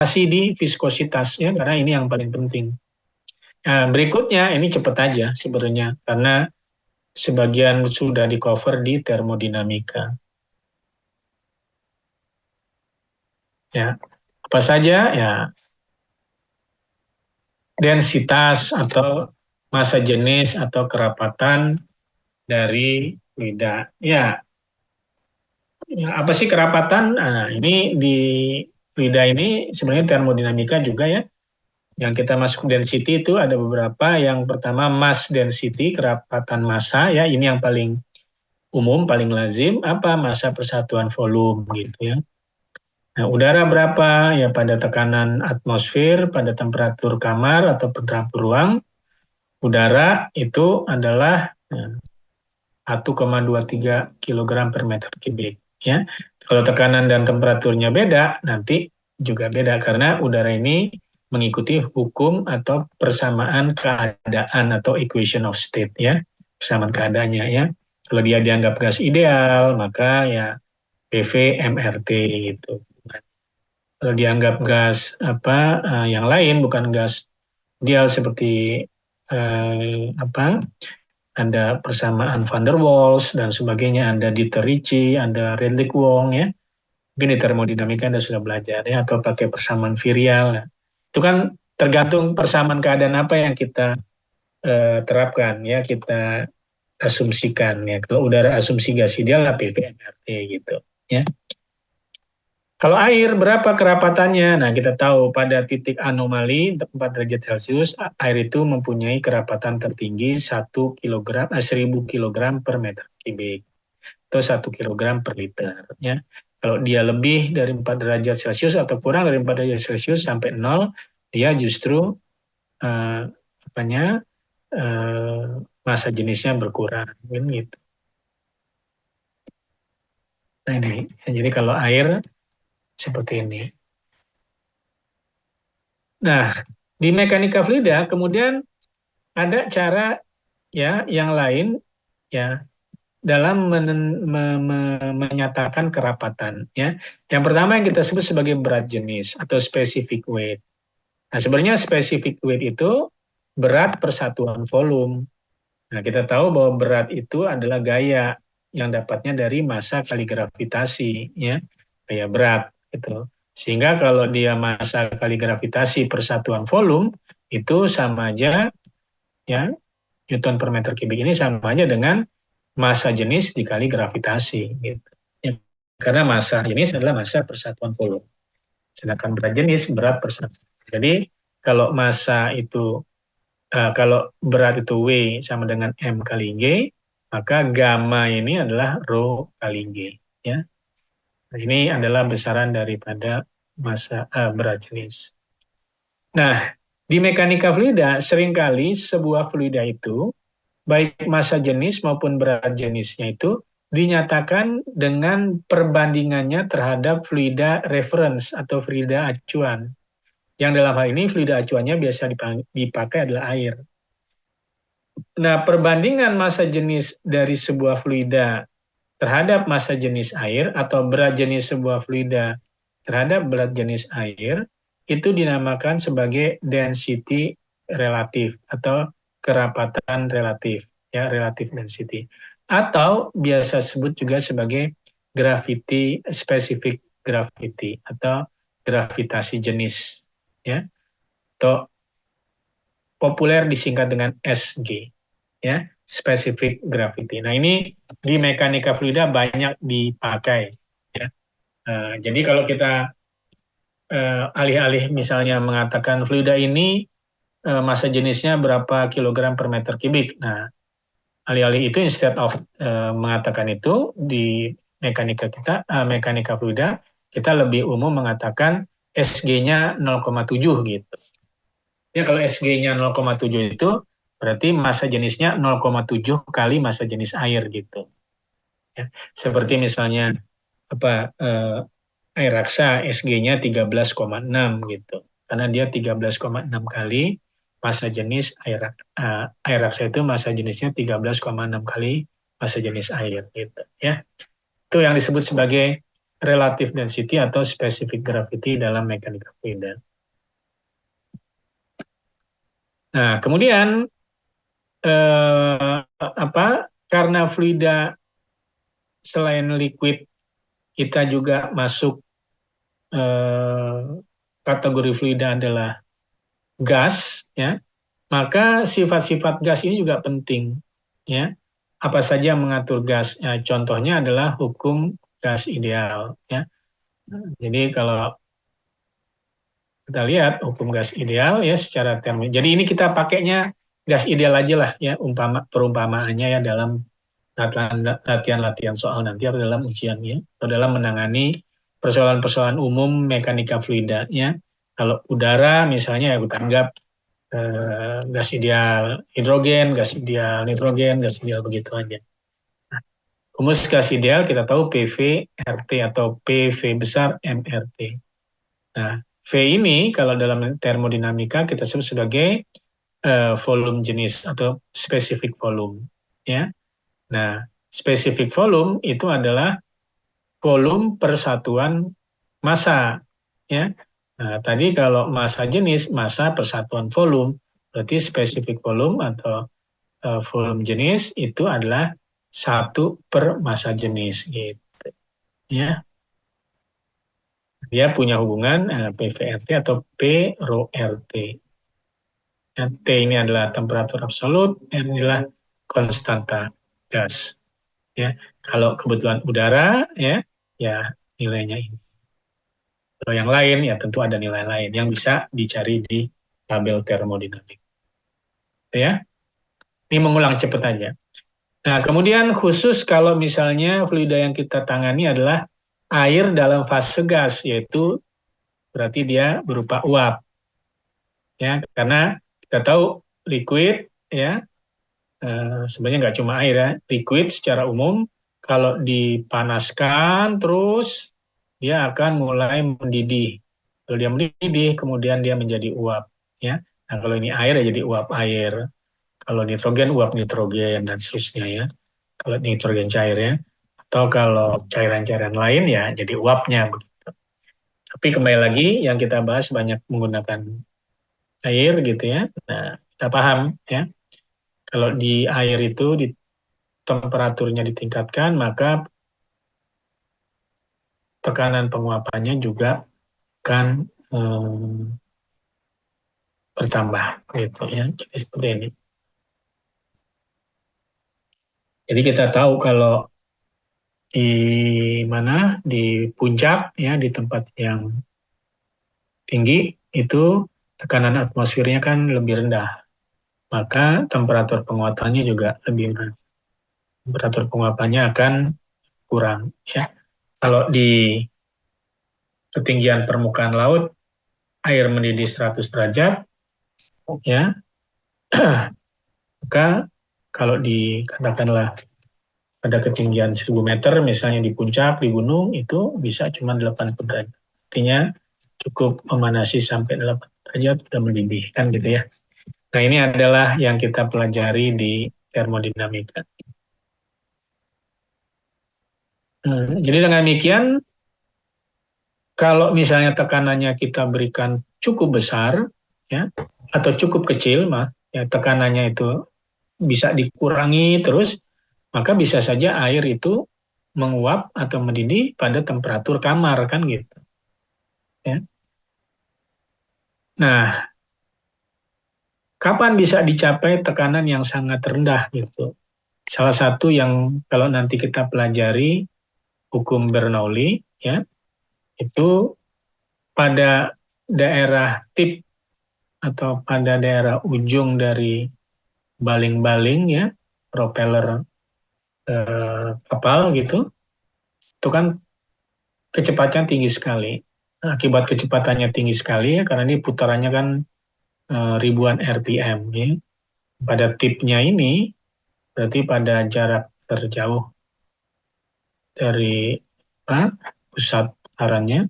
masih di viskositasnya karena ini yang paling penting. Nah, berikutnya ini cepat aja sebenarnya karena sebagian sudah di cover di termodinamika. Ya, apa saja ya densitas atau massa jenis atau kerapatan dari fluida. Ya, ya, apa sih kerapatan? Nah, ini di fluida ini sebenarnya termodinamika juga ya. Yang kita masuk density itu ada beberapa. Yang pertama mass density, kerapatan massa ya. Ini yang paling umum, paling lazim. Apa massa persatuan volume gitu ya. Nah, udara berapa ya pada tekanan atmosfer, pada temperatur kamar atau temperatur ruang. Udara itu adalah 1,23 kg per meter kubik. Ya. Kalau tekanan dan temperaturnya beda, nanti juga beda karena udara ini mengikuti hukum atau persamaan keadaan atau equation of state ya, persamaan keadaannya ya. Kalau dia dianggap gas ideal, maka ya PV MRT gitu. Kalau dianggap gas yang lain bukan gas ideal seperti apa ada persamaan van der Waals dan sebagainya, ada Dieter Ricci, ada Redlich Wong ya. Mungkin di termodinamika Anda sudah belajar ya, atau pakai persamaan virial. Nah, itu kan tergantung persamaan keadaan apa yang kita terapkan ya, kita asumsikan ya. Kalau udara asumsi gas ideal lah PVMRT gitu ya. Kalau air berapa kerapatannya? Nah, kita tahu pada titik anomali 4 derajat Celcius, air itu mempunyai kerapatan tertinggi 1000 kg per meter kubik atau 1 kg per liter. Ya. Kalau dia lebih dari 4 derajat Celcius atau kurang dari 4 derajat Celcius sampai 0, dia justru eh, apanya eh, massa jenisnya berkurang. Gitu. Nah, ini. Jadi kalau air seperti ini. Nah, di mekanika fluida kemudian ada cara ya yang lain ya dalam menyatakan kerapatan ya. Yang pertama yang kita sebut sebagai berat jenis atau specific weight. Nah, sebenarnya specific weight itu berat persatuan volume. Nah, kita tahu bahwa berat itu adalah gaya yang dapatnya dari massa kali gravitasi ya. Gaya berat gitu. Sehingga kalau dia massa kali gravitasi persatuan volume itu sama aja ya Newton per meter kubik ini sama aja dengan massa jenis dikali gravitasi gitu. Ya, karena massa jenis adalah massa persatuan volume. Sedangkan berat jenis berat persatuan. Jadi kalau massa itu kalau berat itu W sama dengan M kali G, maka gamma ini adalah rho kali G ya. Nah, ini adalah besaran daripada massa berat jenis. Nah, di mekanika fluida seringkali sebuah fluida itu baik massa jenis maupun berat jenisnya itu dinyatakan dengan perbandingannya terhadap fluida reference atau fluida acuan. Yang dalam hal ini fluida acuannya biasa dipakai adalah air. Nah, perbandingan massa jenis dari sebuah fluida terhadap massa jenis air atau berat jenis sebuah fluida terhadap berat jenis air itu dinamakan sebagai density relatif atau kerapatan relatif ya relative density atau biasa sebut juga sebagai gravity specific gravity atau gravitasi jenis ya atau populer disingkat dengan SG ya specific gravity. Nah, ini di mekanika fluida banyak dipakai ya. Jadi kalau kita alih-alih misalnya mengatakan fluida ini massa jenisnya berapa kilogram per meter kubik. Nah, alih-alih itu instead of mengatakan itu di mekanika fluida kita lebih umum mengatakan SG-nya 0,7 gitu. Ya kalau SG-nya 0,7 itu berarti massa jenisnya 0,7 kali massa jenis air gitu. Ya, seperti misalnya apa air raksa SG-nya 13,6 gitu. Karena dia 13,6 kali massa jenis air raksa itu massa jenisnya 13,6 kali massa jenis air gitu ya. Itu yang disebut sebagai relative density atau specific gravity dalam mekanika fluida. Nah, kemudian karena fluida selain liquid kita juga masuk kategori fluida adalah gas, ya, maka sifat-sifat gas ini juga penting, ya. Apa saja yang mengatur gas? Ya, contohnya adalah hukum gas ideal, ya. Jadi kalau kita lihat hukum gas ideal ya secara termodinamika. Jadi ini kita pakainya gas ideal aja lah ya, perumpamaannya ya dalam latihan-latihan soal nanti atau dalam ujiannya atau dalam menangani persoalan-persoalan umum mekanika fluida ya. Kalau udara misalnya ya kita anggap gas ideal hidrogen, gas ideal nitrogen, gas ideal begitu aja. Rumus gas ideal kita tahu PV RT atau PV besar MRT. Nah, V ini kalau dalam termodinamika kita sebut sebagai volume jenis atau specific volume, ya. Nah, specific volume itu adalah volume persatuan massa, ya. Nah, tadi kalau massa jenis, massa persatuan volume, berarti specific volume atau volume jenis itu adalah 1/massa jenis, gitu, ya. Dia punya hubungan PVRT atau P rho RT. Ya, T ini adalah temperatur absolut, R adalah konstanta gas. Ya, kalau kebetulan udara, ya nilainya ini. Kalau yang lain, ya tentu ada nilai lain yang bisa dicari di tabel termodinamik. Ya, ini mengulang cepat aja. Nah, kemudian khusus kalau misalnya fluida yang kita tangani adalah air dalam fase gas, yaitu berarti dia berupa uap. Ya, karena kita tahu liquid ya sebenarnya nggak cuma air ya, liquid secara umum kalau dipanaskan terus dia akan mulai mendidih. Kalau dia mendidih kemudian dia menjadi uap ya. Nah, kalau ini air ya jadi uap air. Kalau nitrogen uap nitrogen dan seterusnya ya. Kalau nitrogen cair ya. Atau kalau cairan-cairan lain ya jadi uapnya begitu. Tapi kembali lagi yang kita bahas banyak menggunakan air gitu ya. Nah, kita paham ya. Kalau di air itu di temperaturnya ditingkatkan, maka tekanan penguapannya juga akan bertambah gitu ya. Jadi seperti ini. Jadi kita tahu kalau di mana di puncak ya di tempat yang tinggi itu tekanan atmosfernya kan lebih rendah. Maka temperatur penguapannya juga lebih rendah. Temperatur penguapannya akan kurang ya. Kalau di ketinggian permukaan laut air mendidih 100 derajat ya, maka kalau dikatakanlah pada ketinggian 1000 meter misalnya di puncak di gunung itu bisa cuma 80 derajat. Artinya cukup memanasi sampai 8 derajat sudah mendidih kan gitu ya. Nah, ini adalah yang kita pelajari di termodinamika. Jadi dengan demikian kalau misalnya tekanannya kita berikan cukup besar ya atau cukup kecil ya tekanannya itu bisa dikurangi terus, maka bisa saja air itu menguap atau mendidih pada temperatur kamar kan gitu. Ya. Nah, kapan bisa dicapai tekanan yang sangat rendah gitu? Salah satu yang kalau nanti kita pelajari hukum Bernoulli ya, itu pada daerah tip atau pada daerah ujung dari baling-baling ya, propeller kapal gitu, itu kan kecepatan tinggi sekali. Akibat kecepatannya tinggi sekali ya, karena ini putarannya kan ribuan RPM ya. Pada tipnya ini berarti pada jarak terjauh dari pusat putarannya,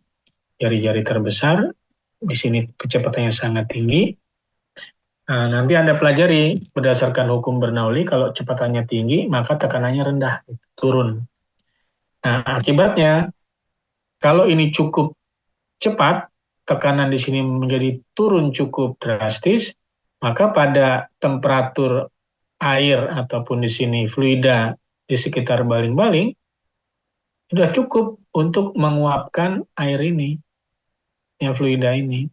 jari-jari terbesar, di sini kecepatannya sangat tinggi. Nah, nanti Anda pelajari berdasarkan hukum Bernoulli, kalau kecepatannya tinggi, maka tekanannya rendah, turun. Nah, akibatnya Kalau ini cukup cepat, tekanan di sini menjadi turun cukup drastis, maka pada temperatur air ataupun di sini fluida di sekitar baling-baling sudah cukup untuk menguapkan air ini, yang fluida ini.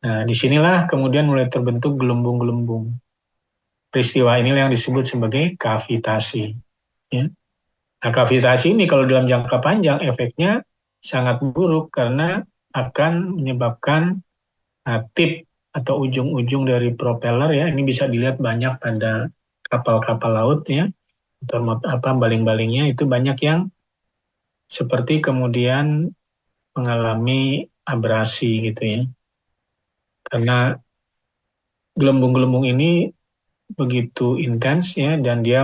Nah, disinilah kemudian mulai terbentuk gelembung-gelembung. Peristiwa inilah yang disebut sebagai kavitasi. Ya. Nah, kavitasi ini kalau dalam jangka panjang efeknya sangat buruk karena akan menyebabkan tip atau ujung-ujung dari propeller ya, ini bisa dilihat banyak pada kapal-kapal laut ya, atau baling-balingnya itu banyak yang seperti kemudian mengalami abrasi gitu ya. Karena gelembung-gelembung ini begitu intens ya dan dia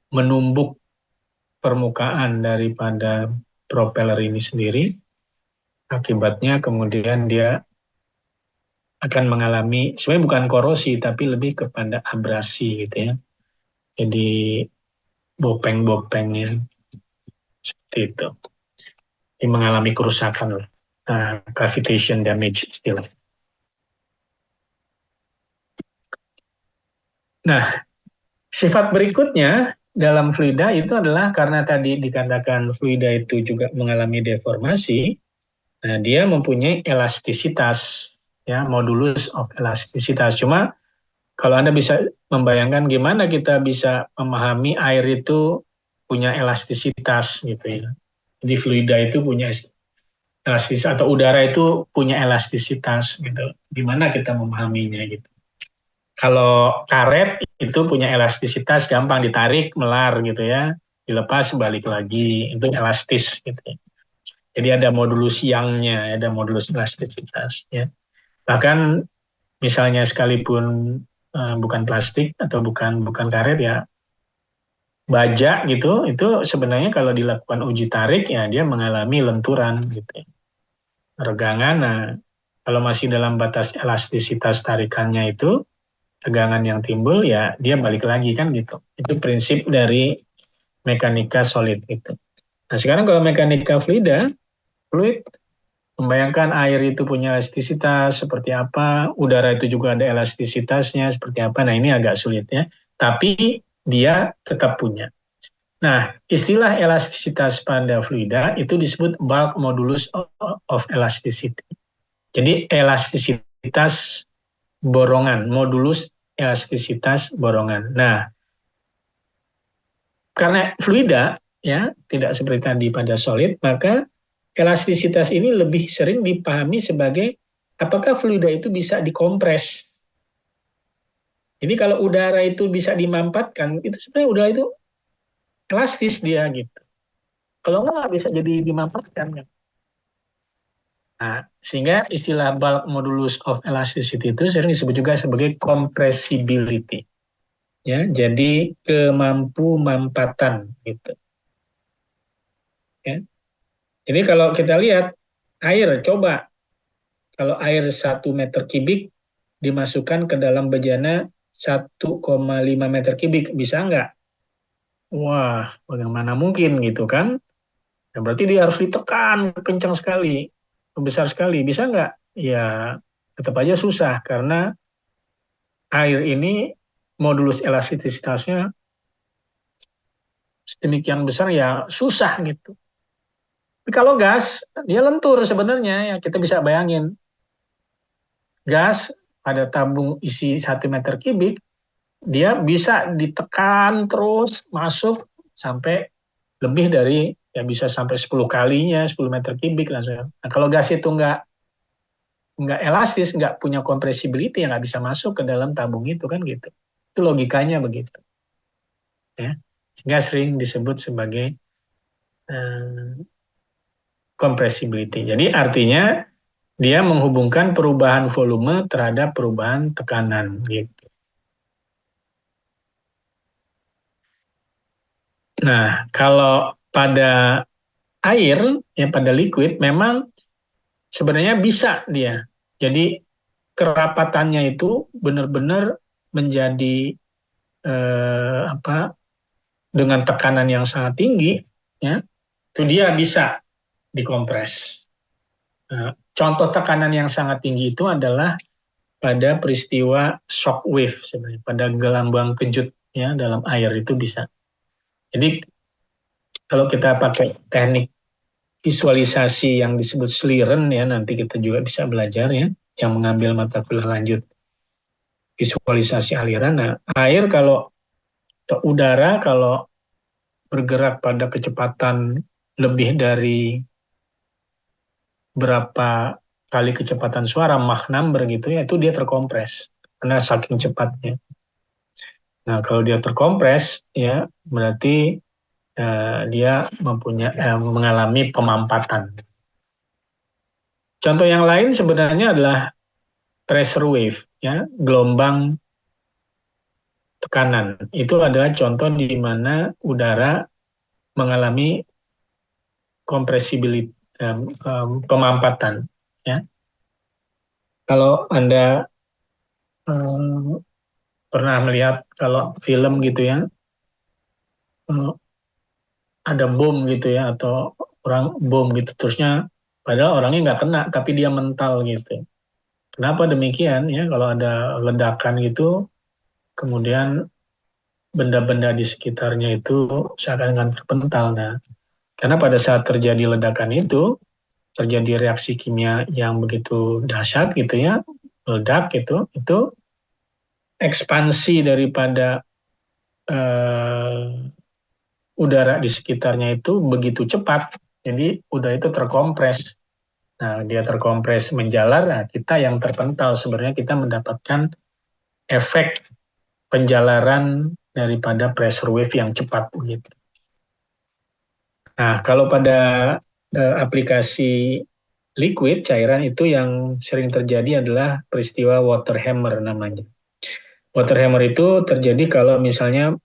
menumbuk permukaan daripada propeller ini sendiri. Akibatnya kemudian dia akan mengalami sebenarnya bukan korosi tapi lebih kepada abrasi gitu ya. Jadi bopeng-bopengnya seperti itu. Ini mengalami kerusakan, cavitation damage istilah. Nah, sifat berikutnya dalam fluida itu adalah karena tadi dikatakan fluida itu juga mengalami deformasi, nah dia mempunyai elastisitas, ya modulus of elastisitas. Cuma kalau Anda bisa membayangkan gimana kita bisa memahami air itu punya elastisitas gitu ya. Jadi fluida itu punya elastisitas atau udara itu punya elastisitas gitu. Gimana kita memahaminya gitu. Kalau karet itu punya elastisitas gampang ditarik melar gitu ya. Dilepas balik lagi itu elastis gitu ya. Jadi ada modulus yang-nya, ada modulus elastisitas ya. Bahkan misalnya sekalipun bukan plastik atau bukan karet ya baja gitu itu sebenarnya kalau dilakukan uji tarik ya dia mengalami lenturan gitu. Regangan, nah kalau masih dalam batas elastisitas tarikannya itu tegangan yang timbul ya dia balik lagi kan gitu. Itu prinsip dari mekanika solid itu. Nah sekarang kalau mekanika fluid membayangkan air itu punya elastisitas seperti apa, udara itu juga ada elastisitasnya seperti apa. Nah ini agak sulit ya, tapi dia tetap punya. Nah, istilah elastisitas pada fluida itu disebut bulk modulus of elasticity. Jadi elastisitas borongan, modulus elastisitas borongan. Nah, karena fluida ya tidak seperti tadi pada solid, maka elastisitas ini lebih sering dipahami sebagai apakah fluida itu bisa dikompres. Jadi kalau udara itu bisa dimampatkan, itu sebenarnya udara itu elastis dia gitu. Kalau nggak bisa jadi dimampatkan. Kan? Nah, sehingga istilah bulk modulus of elasticity itu sering disebut juga sebagai compressibility. Ya, jadi kemampu mampatan gitu. Ya. Jadi kalau kita lihat air, coba kalau air 1 meter kubik dimasukkan ke dalam bejana 1,5 meter kubik, bisa nggak? Wah, bagaimana mungkin gitu kan? Ya, berarti dia harus ditekan kencang sekali, besar sekali. Bisa nggak? Ya, tetap aja susah karena air ini modulus elastisitasnya sedemikian besar ya susah gitu. Tapi kalau gas, dia lentur sebenarnya ya kita bisa bayangin. Gas pada tabung isi 1 meter kubik, dia bisa ditekan terus masuk sampai lebih dari ya bisa sampai 10 kalinya 10 meter kubik langsung. Nah, kalau gas itu nggak elastis, nggak punya compressibility, yang nggak bisa masuk ke dalam tabung itu kan gitu. Itu logikanya begitu. Ya. Sehingga sering disebut sebagai compressibility. Jadi artinya dia menghubungkan perubahan volume terhadap perubahan tekanan gitu. Nah, kalau pada air ya pada liquid memang sebenarnya bisa dia. Jadi kerapatannya itu benar-benar menjadi apa dengan tekanan yang sangat tinggi ya. Itu dia bisa dikompres. Nah, contoh tekanan yang sangat tinggi itu adalah pada peristiwa shock wave sebenarnya, pada gelombang kejut ya dalam air itu bisa. Jadi kalau kita pakai teknik visualisasi yang disebut Schlieren ya, nanti kita juga bisa belajar ya, yang mengambil mata kuliah lanjut visualisasi aliran. Nah, air kalau atau udara kalau bergerak pada kecepatan lebih dari berapa kali kecepatan suara, Mach number gitu ya, itu dia terkompres karena saking cepatnya. Nah, kalau dia terkompres ya berarti dia mengalami pemampatan. Contoh yang lain sebenarnya adalah pressure wave ya, gelombang tekanan. Itu adalah contoh di mana udara mengalami compressibility, pemampatan ya. Kalau Anda um, pernah melihat kalau film gitu ya, ada bom gitu ya atau orang bom gitu terusnya padahal orangnya nggak kena tapi dia mental gitu. Kenapa demikian ya? Kalau ada ledakan gitu, kemudian benda-benda di sekitarnya itu seakan-akan terpental. Nah, karena pada saat terjadi ledakan itu terjadi reaksi kimia yang begitu dahsyat gitu ya, meledak gitu, itu ekspansi daripada eh, udara di sekitarnya itu begitu cepat, jadi udara itu terkompres. Nah, dia terkompres menjalar, nah kita yang terpental sebenarnya kita mendapatkan efek penjalaran daripada pressure wave yang cepat gitu. Nah, kalau pada aplikasi liquid cairan itu yang sering terjadi adalah peristiwa water hammer namanya. Water hammer itu terjadi kalau misalnya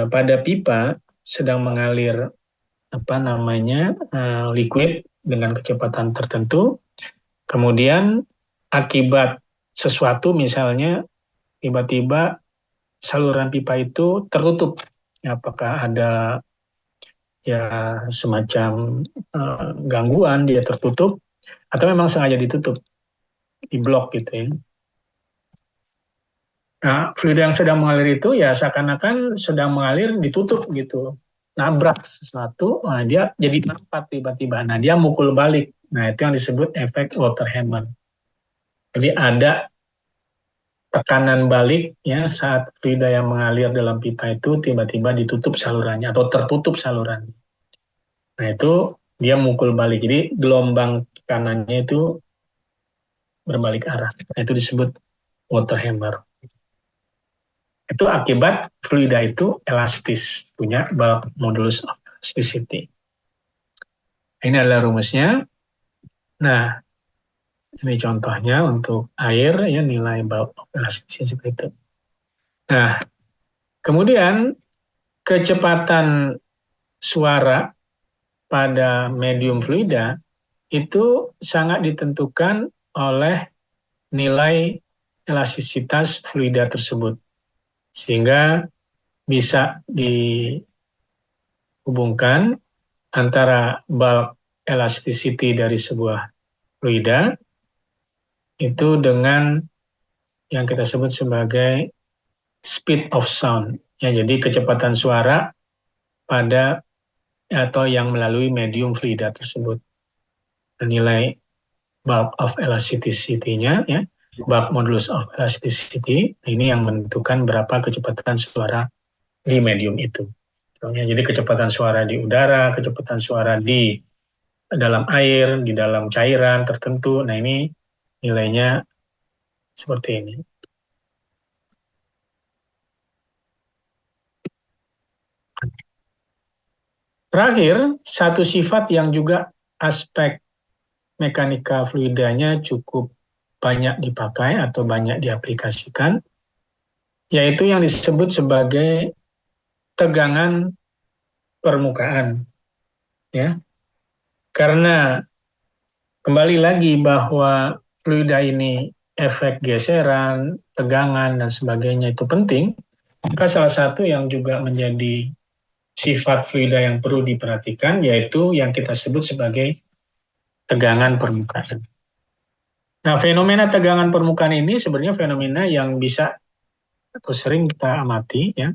pada pipa sedang mengalir apa namanya liquid dengan kecepatan tertentu, kemudian akibat sesuatu misalnya tiba-tiba saluran pipa itu tertutup, apakah ada ya semacam gangguan dia tertutup atau memang sengaja ditutup, diblok gitu ya. Nah, fluid yang sedang mengalir itu ya seakan-akan sedang mengalir ditutup gitu. Nabrak sesuatu, nah dia jadi nampak tiba-tiba. Nah, dia mukul balik. Nah, itu yang disebut efek water hammer. Jadi ada tekanan balik ya saat fluid yang mengalir dalam pipa itu tiba-tiba ditutup salurannya atau tertutup salurannya. Nah, itu dia mukul balik. Jadi gelombang tekanannya itu berbalik arah. Nah, itu disebut water hammer. Itu akibat fluida itu elastis, punya bulk modulus of elasticity. Ini adalah rumusnya. Nah, ini contohnya untuk air, ya nilai bulk of elasticity seperti itu. Nah, kemudian kecepatan suara pada medium fluida itu sangat ditentukan oleh nilai elastisitas fluida tersebut. Sehingga bisa dihubungkan antara bulk elasticity dari sebuah fluida itu dengan yang kita sebut sebagai speed of sound. Ya, jadi kecepatan suara pada atau yang melalui medium fluida tersebut. Nilai bulk of elasticity-nya, ya, bulk modulus of elasticity, ini yang menentukan berapa kecepatan suara di medium itu. Jadi kecepatan suara di udara, kecepatan suara di dalam air, di dalam cairan tertentu. Nah, ini nilainya seperti ini. Terakhir, satu sifat yang juga aspek mekanika fluidanya cukup banyak dipakai atau banyak diaplikasikan, yaitu yang disebut sebagai tegangan permukaan. Ya, karena kembali lagi bahwa fluida ini efek geseran, tegangan, dan sebagainya itu penting, maka salah satu yang juga menjadi sifat fluida yang perlu diperhatikan, yaitu yang kita sebut sebagai tegangan permukaan. Nah, fenomena tegangan permukaan ini sebenarnya fenomena yang bisa atau sering kita amati, ya.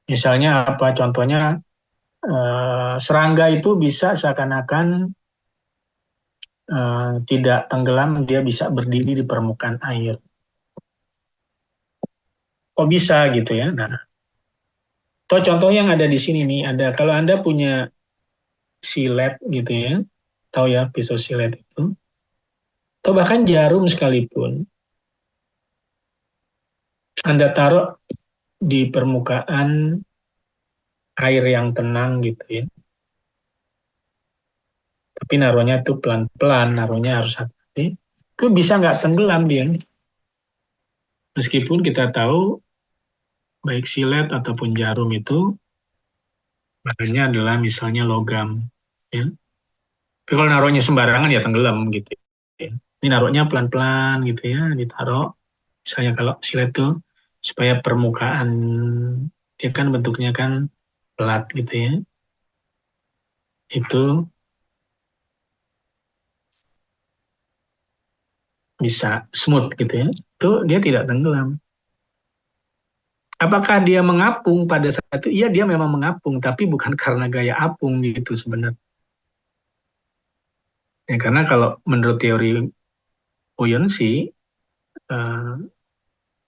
Misalnya apa? Contohnya serangga itu bisa seakan-akan tidak tenggelam, dia bisa berdiri di permukaan air. Kok bisa gitu ya? Nah, contoh yang ada di sini nih, ada kalau Anda punya silet gitu ya, tahu ya pisau silet itu, atau bahkan jarum sekalipun, Anda taruh di permukaan air yang tenang gitu ya, tapi naruhnya tuh pelan-pelan, naruhnya harus hati-hati, itu bisa nggak tenggelam dia. Meskipun kita tahu baik silet ataupun jarum itu bahannya adalah misalnya logam, ya. Tapi kalau naruhnya sembarangan ya tenggelam gitu ya. Ini naruhnya pelan-pelan gitu ya, ditaruh. Misalnya kalau silet tuh supaya permukaan dia kan bentuknya kan pelat gitu ya. Itu bisa smooth gitu ya. Itu dia tidak tenggelam. Apakah dia mengapung pada saat itu? Iya, dia memang mengapung, tapi bukan karena gaya apung gitu sebenarnya. Ya, karena kalau menurut teori buoyancy, eh,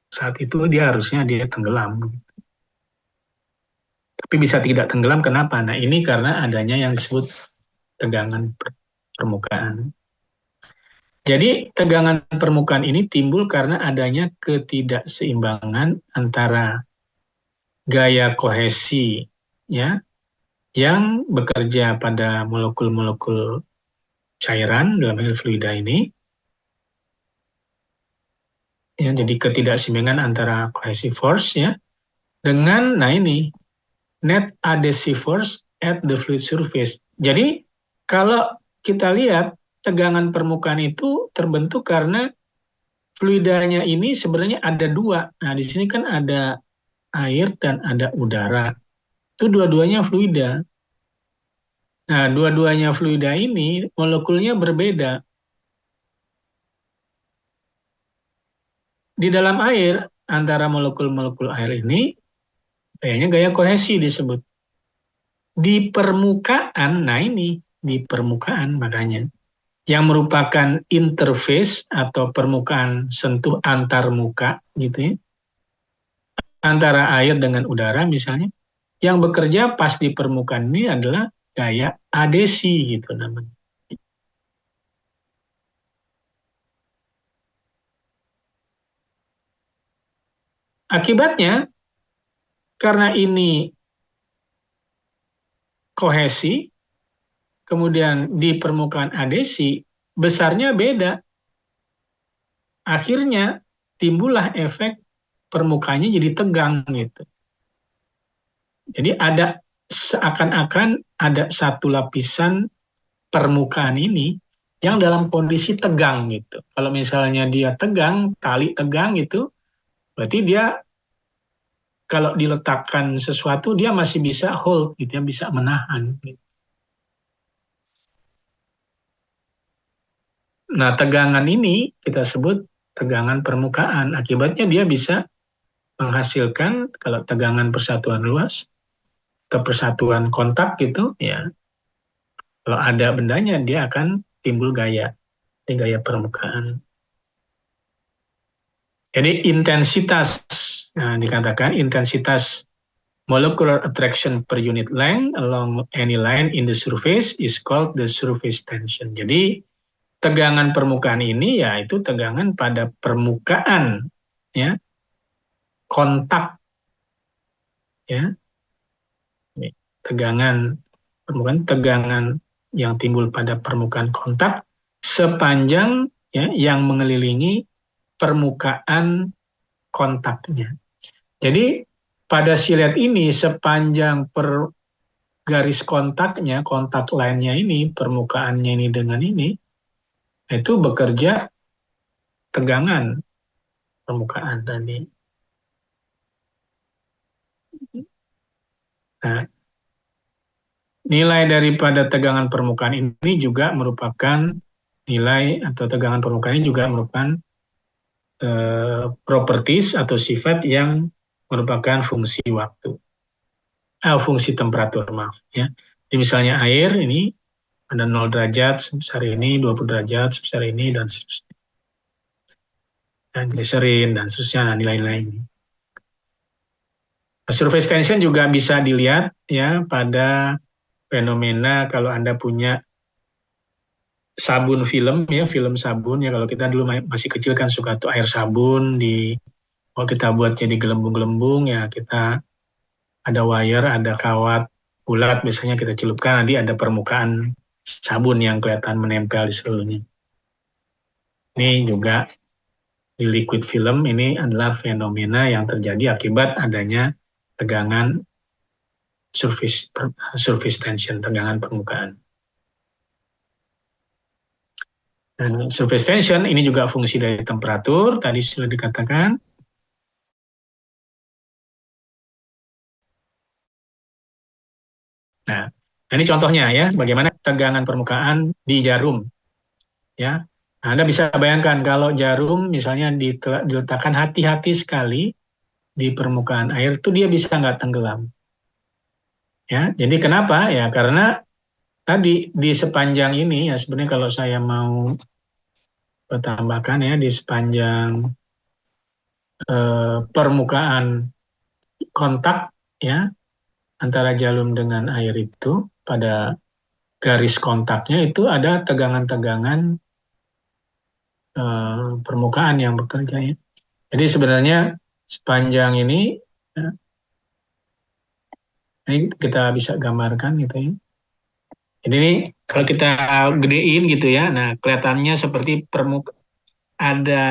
saat itu dia harusnya dia tenggelam. Tapi bisa tidak tenggelam, kenapa? Nah, ini karena adanya yang disebut tegangan permukaan. Jadi, tegangan permukaan ini timbul karena adanya ketidakseimbangan antara gaya kohesi, ya, yang bekerja pada molekul-molekul cairan dalam hal fluida ini, ya, jadi ketidakseimbangan antara kohesi force, ya, dengan, nah ini, net adhesive force at the fluid surface. Jadi, kalau kita lihat tegangan permukaan itu terbentuk karena fluidanya ini sebenarnya ada dua. Nah, di sini kan ada air dan ada udara. Itu dua-duanya fluida. Nah, dua-duanya fluida ini molekulnya berbeda. Di dalam air, antara molekul-molekul air ini, kayaknya gaya kohesi disebut. Di permukaan, nah ini, di permukaan makanya, yang merupakan interface atau permukaan sentuh antar muka, gitu ya, antara air dengan udara misalnya, yang bekerja pas di permukaan ini adalah gaya adesi gitu namanya. Akibatnya, karena ini kohesi, kemudian di permukaan adesi, besarnya beda. Akhirnya timbullah efek permukaannya jadi tegang gitu. Jadi ada seakan-akan ada satu lapisan permukaan ini yang dalam kondisi tegang gitu. Kalau misalnya dia tegang, tali tegang gitu, berarti dia kalau diletakkan sesuatu dia masih bisa hold gitu ya, bisa menahan gitu. Nah, tegangan ini kita sebut tegangan permukaan. Akibatnya dia bisa menghasilkan kalau tegangan persatuan luas atau persatuan kontak gitu ya. Kalau ada bendanya dia akan timbul gaya, ini gaya permukaan. Jadi intensitas, nah, dikatakan intensitas molecular attraction per unit length along any line in the surface is called the surface tension. Jadi tegangan permukaan ini yaitu tegangan pada permukaan, ya, kontak, ya, tegangan permukaan, tegangan yang timbul pada permukaan kontak sepanjang, ya, yang mengelilingi permukaan kontaknya. Jadi pada silet ini sepanjang per garis kontaknya, kontak lainnya ini, permukaannya ini dengan ini, itu bekerja tegangan permukaan tadi. Nah, nilai daripada tegangan permukaan ini juga merupakan nilai atau tegangan permukaan ini juga merupakan properties atau sifat yang merupakan fungsi waktu, fungsi temperatur, maaf ya. Jadi misalnya air ini ada 0 derajat sebesar ini, 20 derajat sebesar ini, dan seterusnya. Dan glycerin, dan seterusnya, dan nilai-nilai ini. Surface tension juga bisa dilihat ya pada fenomena kalau Anda punya sabun film ya, film sabun ya, kalau kita dulu masih kecil kan suka tuh air sabun kalau kita buat jadi gelembung-gelembung ya, kita ada wire, ada kawat bulat biasanya kita celupkan, nanti ada permukaan sabun yang kelihatan menempel di seluruhnya. Ini juga di liquid film, ini adalah fenomena yang terjadi akibat adanya tegangan surface tension, tegangan permukaan. Dan surface tension ini juga fungsi dari temperatur, tadi sudah dikatakan. Nah, ini contohnya ya, bagaimana tegangan permukaan di jarum. Ya, nah, Anda bisa bayangkan kalau jarum misalnya diletakkan hati-hati sekali di permukaan air, itu dia bisa nggak tenggelam. Ya, jadi kenapa? Ya, karena tadi di sepanjang ini ya, sebenarnya kalau saya mau tambahkan ya, di sepanjang permukaan kontak ya antara jarum dengan air itu, pada garis kontaknya itu ada tegangan-tegangan permukaan yang bekerja ya. Jadi sebenarnya sepanjang ini kita bisa gambarkan gitu ya. Jadi ini kalau kita gedein gitu ya, nah kelihatannya seperti ada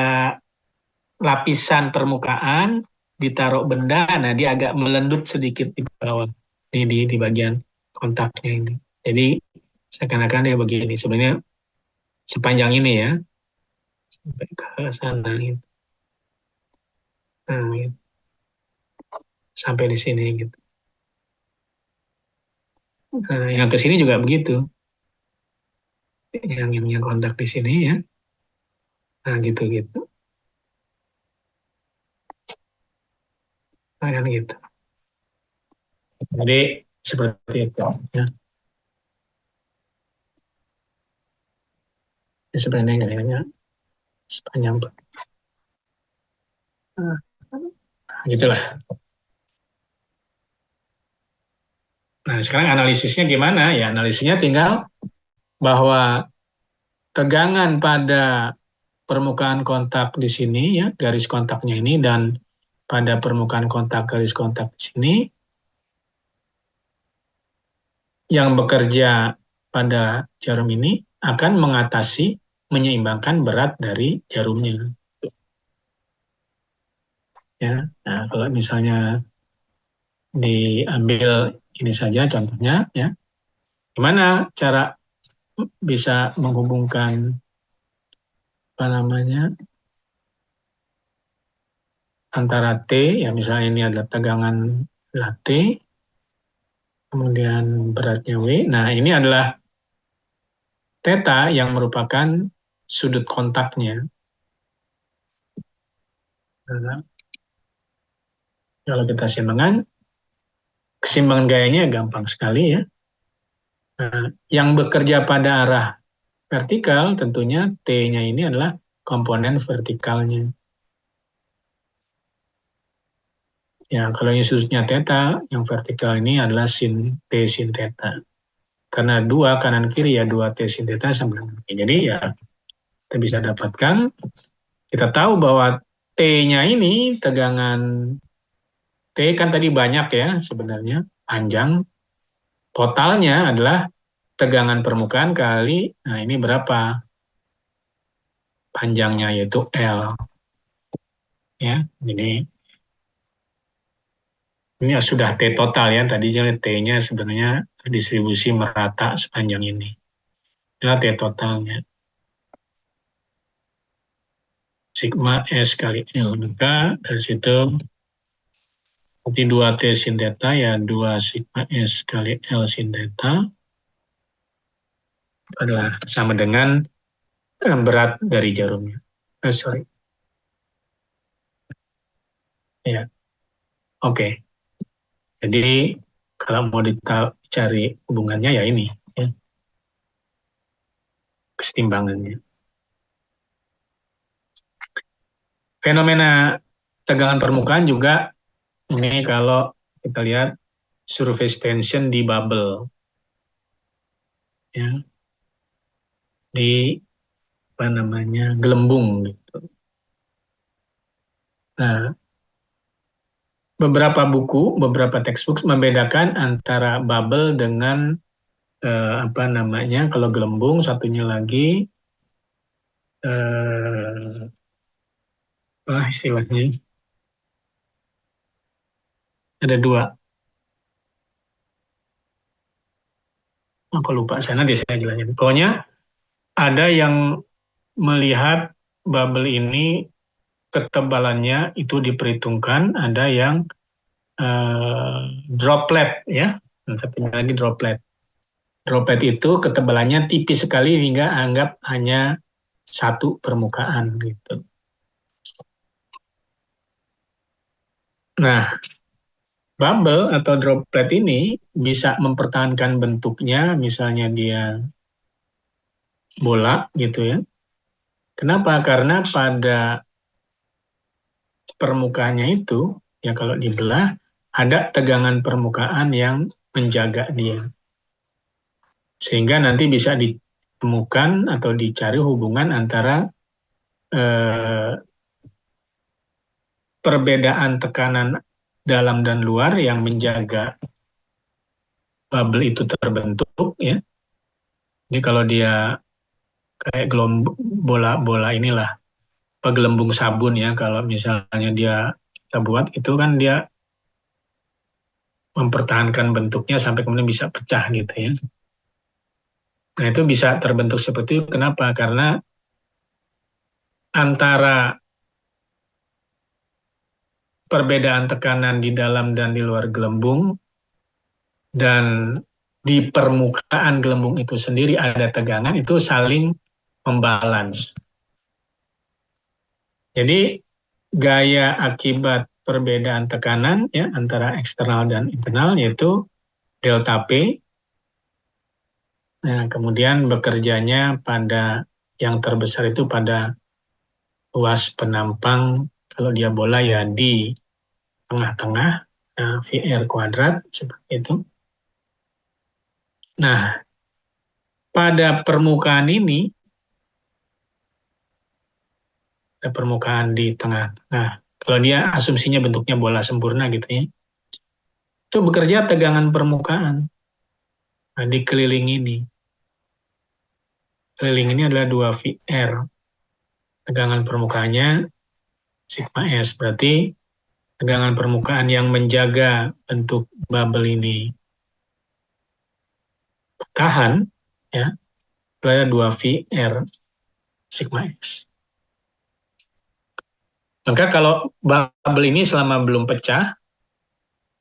lapisan permukaan ditaruh benda, nah dia agak melendut sedikit di bawah, ini di bagian kontaknya ini. Jadi seakan-akan dia begini, sebenarnya sepanjang ini ya, sampai ke sana gitu. Nah, gitu. Sampai di sini gitu. Nah, yang ke sini juga begitu, yang kontak di sini ya, nah gitu gitu, nah, kan gitu. Jadi seperti itu ya. Ini sebenarnya kayaknya sepanjang nah, gitulah. Nah, sekarang analisisnya gimana? Ya, analisisnya tinggal bahwa tegangan pada permukaan kontak di sini ya, garis kontaknya ini, dan pada permukaan kontak garis kontak di sini yang bekerja pada jarum ini akan mengatasi, menyeimbangkan berat dari jarumnya. Ya, nah kalau misalnya diambil ini saja contohnya ya, gimana cara bisa menghubungkan apa namanya antara T ya, misalnya ini adalah tegangan T, kemudian beratnya W. Nah, ini adalah theta yang merupakan sudut kontaknya. Nah, kalau kita keseimbangan gayanya gampang sekali ya. Nah, yang bekerja pada arah vertikal tentunya T-nya ini adalah komponen vertikalnya. Ya, kalau ini sudutnya theta, yang vertikal ini adalah sin T sin theta. Karena dua kanan kiri ya, dua T sin theta sama dengan ini. Jadi ya kita bisa dapatkan, kita tahu bahwa T-nya ini tegangan T kan tadi banyak ya sebenarnya, panjang. Totalnya adalah tegangan permukaan kali, nah ini berapa panjangnya, yaitu L. Ya, ini sudah T total ya, tadinya T-nya sebenarnya distribusi merata sepanjang ini. Inilah T totalnya. Sigma S kali L, maka dari situ Jadi 2T sin theta ya 2 sigma S kali L sin theta adalah sama dengan berat dari jarumnya. Sorry. Ya, oke. Jadi kalau mau dicari hubungannya ya ini, ya, kesetimbangannya. Fenomena tegangan permukaan juga ini kalau kita lihat surface tension di bubble, ya, di apa namanya gelembung gitu. Nah, beberapa textbook membedakan antara bubble dengan apa namanya kalau gelembung, satunya lagi istilahnya ada dua. Aku lupa saya nanti saya jelasin. Pokoknya ada yang melihat bubble ini ketebalannya itu diperhitungkan, ada yang droplet ya, satunya lagi droplet. Droplet itu ketebalannya tipis sekali hingga anggap hanya satu permukaan gitu. Nah, bubble atau droplet ini bisa mempertahankan bentuknya, misalnya dia bola gitu ya. Kenapa? Karena pada permukaannya itu, ya kalau dibelah, ada tegangan permukaan yang menjaga dia. Sehingga nanti bisa ditemukan atau dicari hubungan antara eh, perbedaan tekanan dalam dan luar yang menjaga bubble itu terbentuk ya. Jadi kalau dia kayak bola-bola inilah, gelembung sabun ya, kalau misalnya dia kita buat itu kan dia mempertahankan bentuknya sampai kemudian bisa pecah gitu ya. Nah itu bisa terbentuk seperti itu. Kenapa? Karena antara perbedaan tekanan di dalam dan di luar gelembung dan di permukaan gelembung itu sendiri ada tegangan itu saling membalans. Jadi gaya akibat perbedaan tekanan ya antara eksternal dan internal yaitu delta P. Nah, kemudian bekerjanya pada yang terbesar itu pada ruas penampang kalau dia bola ya di tengah-tengah, nah, VR kuadrat seperti itu. Nah, pada permukaan ini, ada permukaan di tengah-tengah, kalau dia asumsinya bentuknya bola sempurna gitu ya, itu bekerja tegangan permukaan. Nah, di keliling ini. Keliling ini adalah 2VR. Tegangan permukaannya sigma S. Berarti tegangan permukaan yang menjaga bentuk bubble ini tahan, ya, itu adalah 2VR sigma X. Maka kalau bubble ini selama belum pecah,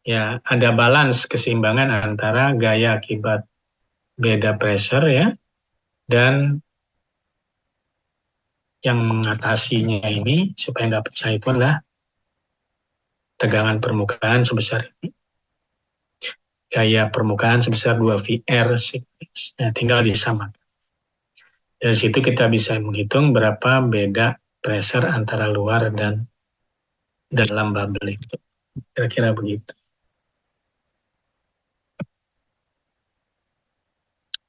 ya ada balance keseimbangan antara gaya akibat beda pressure ya dan yang mengatasinya ini supaya nggak pecah itu adalah tegangan permukaan sebesar ini. Gaya permukaan sebesar 2VR sigma X. Nah, tinggal disamakan. Dari situ kita bisa menghitung berapa beda pressure antara luar dan dalam bubble itu. Kira-kira begitu.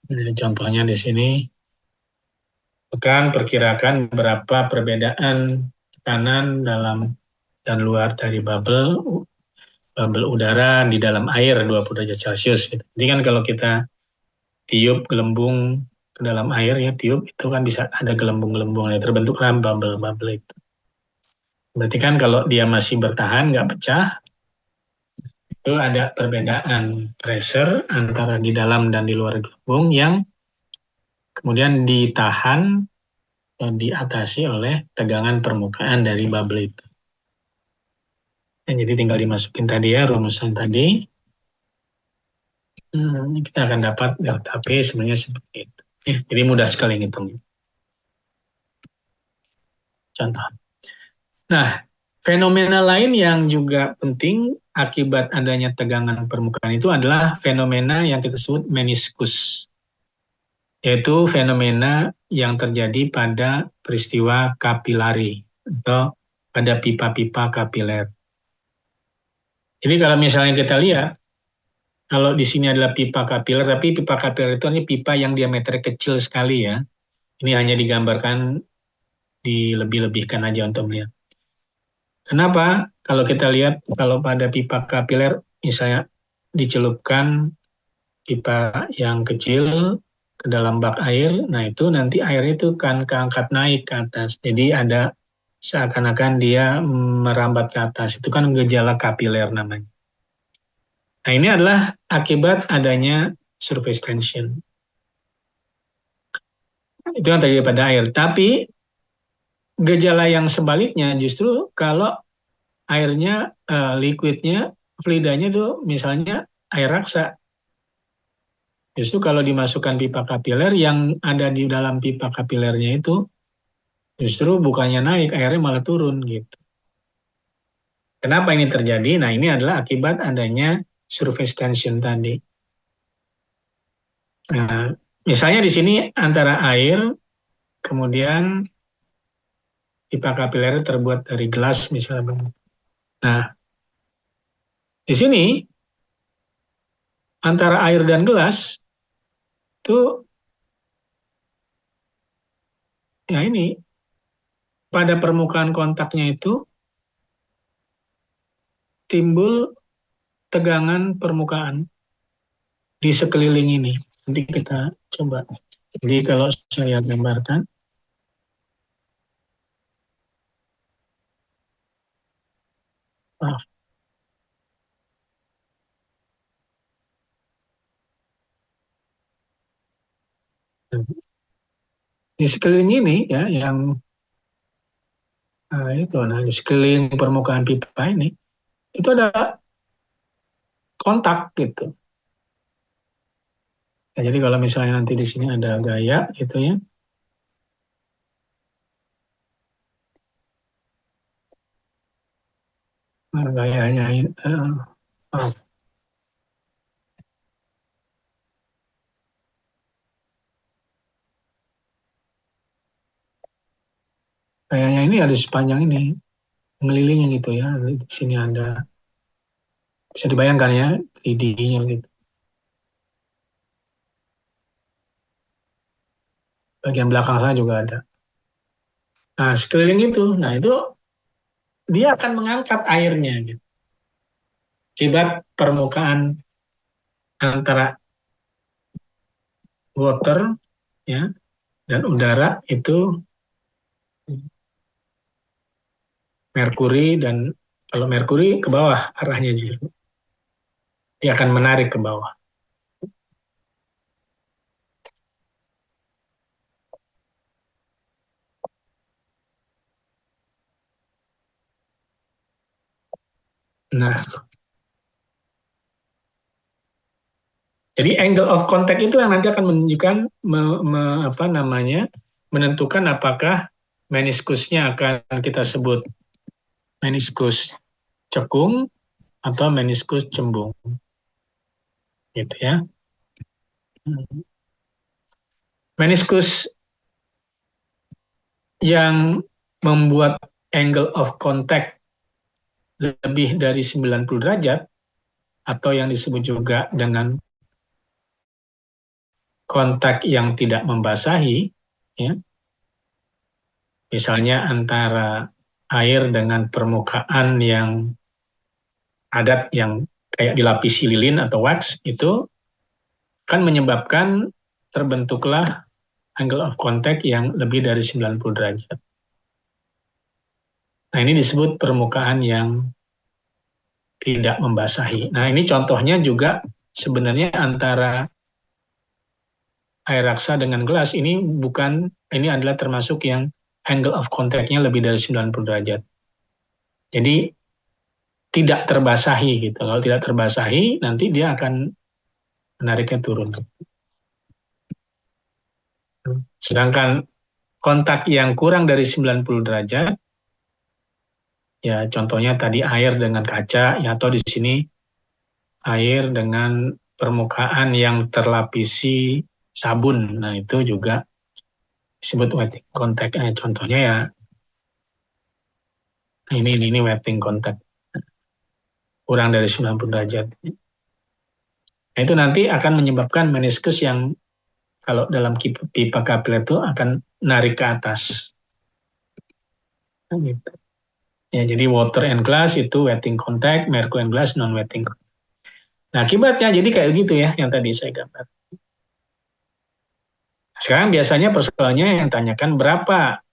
Nah, contohnya di sini, tekan perkirakan berapa perbedaan tekanan dalam dan luar dari bubble udara di dalam air 20 derajat Celcius. Gitu. Jadi kan kalau kita tiup gelembung ke dalam air ya tiup itu kan bisa ada gelembung-gelembung yang terbentuklah bubble-bubble itu. Berarti kan kalau dia masih bertahan nggak pecah itu ada perbedaan pressure antara di dalam dan di luar gelembung yang kemudian ditahan dan diatasi oleh tegangan permukaan dari bubble itu. jadi tinggal dimasukin tadi ya rumusan tadi. Kita akan dapat delta P sebenarnya seperti itu. Ya, jadi mudah sekali ngitungnya. Contoh. Nah, fenomena lain yang juga penting akibat adanya tegangan permukaan itu adalah fenomena yang kita sebut meniskus, yaitu fenomena yang terjadi pada peristiwa kapilari atau pada pipa-pipa kapiler. Jadi kalau misalnya kita lihat, kalau di sini adalah pipa kapiler, tapi pipa kapiler itu hanya pipa yang diameternya kecil sekali ya. Ini hanya digambarkan, dilebih-lebihkan aja untuk melihat. Kenapa? Kalau kita lihat, kalau pada pipa kapiler, misalnya dicelupkan pipa yang kecil ke dalam bak air, nah itu nanti airnya itu kan keangkat naik ke atas. Jadi ada seakan-akan dia merambat ke atas. Itu kan gejala kapiler namanya. Nah ini adalah akibat adanya surface tension. Itu yang terjadi pada air. Tapi gejala yang sebaliknya justru kalau airnya, liquidnya, fluidanya itu misalnya air raksa. Justru kalau dimasukkan pipa kapiler, yang ada di dalam pipa kapilernya itu justru bukannya naik, airnya malah turun gitu. Kenapa ini terjadi? Nah ini adalah akibat adanya surface tension tadi. Nah, misalnya di sini antara air, kemudian pipa kapiler terbuat dari gelas misalnya. Nah, di sini antara air dan gelas itu ya ini pada permukaan kontaknya itu timbul tegangan permukaan di sekeliling ini. Nanti kita coba. Jadi kalau saya gambarkan, maaf, di sekeliling ini ya yang itu, nah di sekeliling permukaan pipa ini itu ada kontak gitu. Ya, jadi kalau misalnya nanti di sini ada gaya gitu ya, nah, gayanya maaf, gayanya ini ada sepanjang ini mengelilingi gitu ya. Di sini ada, bisa dibayangkan ya 3D-nya gitu. Bagian belakang sana juga ada. Nah, sekeliling itu, nah itu dia akan mengangkat airnya gitu. Akibat permukaan antara water ya dan udara itu merkuri, dan kalau merkuri ke bawah arahnya justru dia akan menarik ke bawah. Nah, jadi angle of contact itu yang nanti akan menunjukkan apa namanya, menentukan apakah meniskusnya akan kita sebut meniskus cekung atau meniskus cembung gitu ya. Meniskus yang membuat angle of contact lebih dari 90 derajat atau yang disebut juga dengan kontak yang tidak membasahi, ya, misalnya antara air dengan permukaan yang padat yang kayak dilapisi lilin atau wax, itu kan menyebabkan terbentuklah angle of contact yang lebih dari 90 derajat. Nah ini disebut permukaan yang tidak membasahi. Nah ini contohnya juga sebenarnya antara air raksa dengan gelas ini bukan, ini adalah termasuk yang angle of contact-nya lebih dari 90 derajat. Jadi tidak terbasahi gitu. Kalau tidak terbasahi, nanti dia akan menariknya turun. Sedangkan kontak yang kurang dari 90 derajat, ya contohnya tadi air dengan kaca, ya atau di sini air dengan permukaan yang terlapisi sabun. Nah, itu juga disebut wetting contact. Contohnya ya ini wetting contact. Kurang dari 90 derajat. Nah, itu nanti akan menyebabkan meniskus yang kalau dalam pipa kapiler itu akan narik ke atas. Nah, gitu. Ya, jadi water and glass itu wetting contact, mercury and glass non-wetting contact. Nah, akibatnya jadi kayak gitu ya yang tadi saya gambar. Sekarang biasanya persoalannya yang tanyakan berapa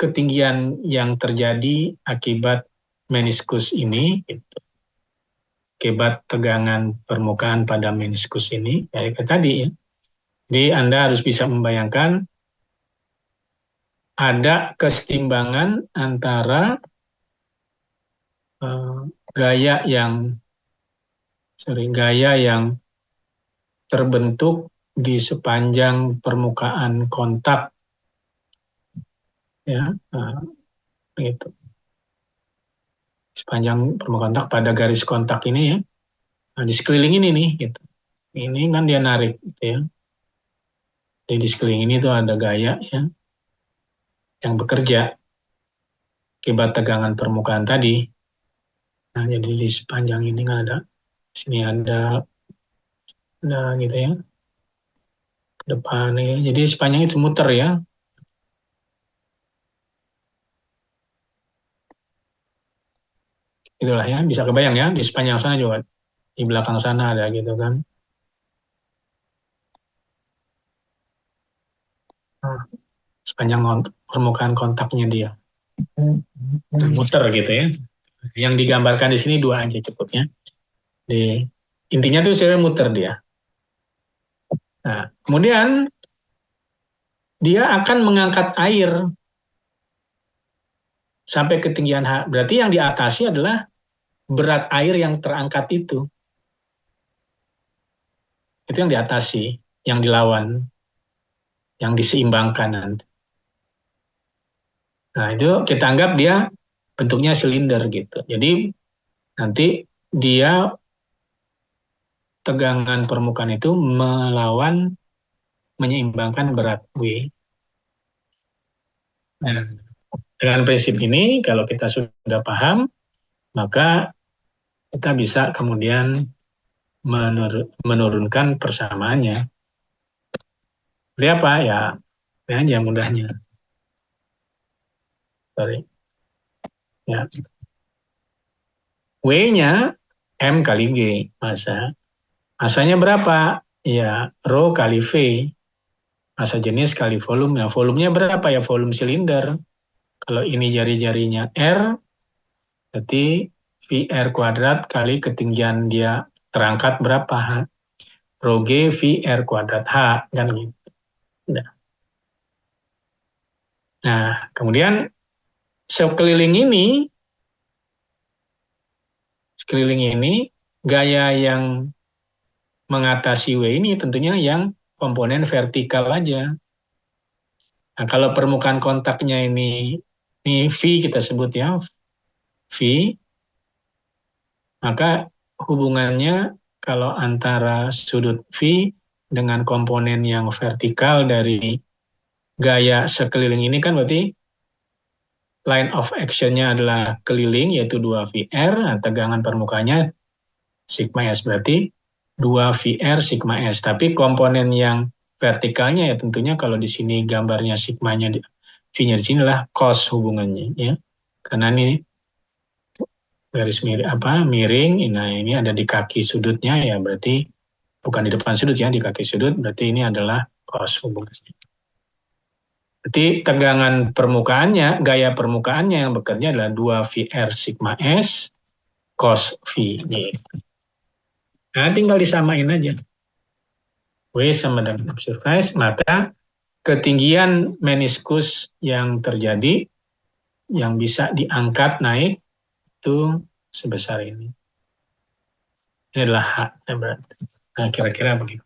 ketinggian yang terjadi akibat meniskus ini, gitu. Akibat tegangan permukaan pada meniskus ini, kayak tadi ya. Jadi Anda harus bisa membayangkan ada kesetimbangan antara gaya yang terbentuk di sepanjang permukaan kontak, ya, gitu. Sepanjang permukaan kontak pada garis kontak ini ya, nah, di sekeliling ini nih, gitu. Ini kan dia narik, gitu ya. Jadi di sekeliling ini tuh ada gaya ya yang bekerja akibat tegangan permukaan tadi. Nah, jadi di sepanjang ini kan ada, sini ada gitu ya, ke depan ya. Jadi sepanjang itu muter ya. Itulah ya, bisa kebayang ya, di sepanjang sana juga, di belakang sana ada gitu kan. Nah, sepanjang permukaan kontaknya dia. Muter gitu ya. Yang digambarkan di sini dua aja cukupnya. Intinya tuh sebenarnya muter dia. Nah, kemudian dia akan mengangkat air sampai ketinggian H. Berarti yang diatasi adalah berat air yang terangkat itu. Itu yang diatasi, yang dilawan, yang diseimbangkan nanti. Nah, itu kita anggap dia bentuknya silinder gitu. Jadi nanti dia tegangan permukaan itu melawan menyeimbangkan berat W. Nah, dengan prinsip ini kalau kita sudah paham, maka kita bisa kemudian menurunkan persamaannya. Jadi apa ya? Ini aja mudahnya. Sorry. Ya. W-nya M kali G massa. Massanya berapa? Ya, rho kali V. Massa jenis kali volume. Nah, volumenya berapa ya? Volume silinder. Kalau ini jari-jarinya R, berarti VR kuadrat kali ketinggian dia terangkat berapa? Rho G VR kuadrat H. Kan gitu. Nah, kemudian sekeliling ini, gaya yang mengatasi W ini tentunya yang komponen vertikal aja. Nah, kalau permukaan kontaknya ini V kita sebut ya, V, maka hubungannya kalau antara sudut V dengan komponen yang vertikal dari gaya sekeliling ini kan berarti line of action-nya adalah keliling, yaitu 2VR, nah, tegangan permukaannya sigma S, berarti 2VR sigma S. Tapi komponen yang vertikalnya ya tentunya kalau di sini gambarnya sigmanya, V-nya di sini lah cos hubungannya ya. Karena ini garis miring, nah ini ada di kaki sudutnya ya, berarti bukan di depan sudut ya, di kaki sudut, berarti ini adalah cos hubungannya. Berarti tegangan permukaannya, gaya permukaannya yang bekerja adalah 2VR sigma S cos V. Nah, tinggal disamain aja. W sama dengan surface, maka ketinggian meniskus yang terjadi, yang bisa diangkat naik, itu sebesar ini. Ini adalah H. Berarti. Nah, kira-kira begitu.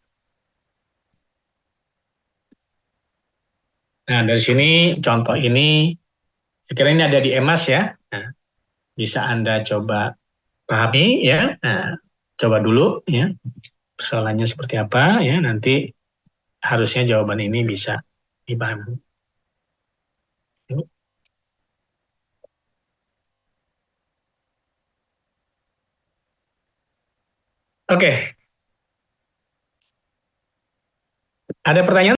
Nah, dari sini contoh ini, kira ini ada di EMAS ya. Nah, bisa Anda coba pahami ya. Nah, coba dulu ya, persoalannya seperti apa ya. Nanti harusnya jawaban ini bisa dipahami. Oke, ada pertanyaan?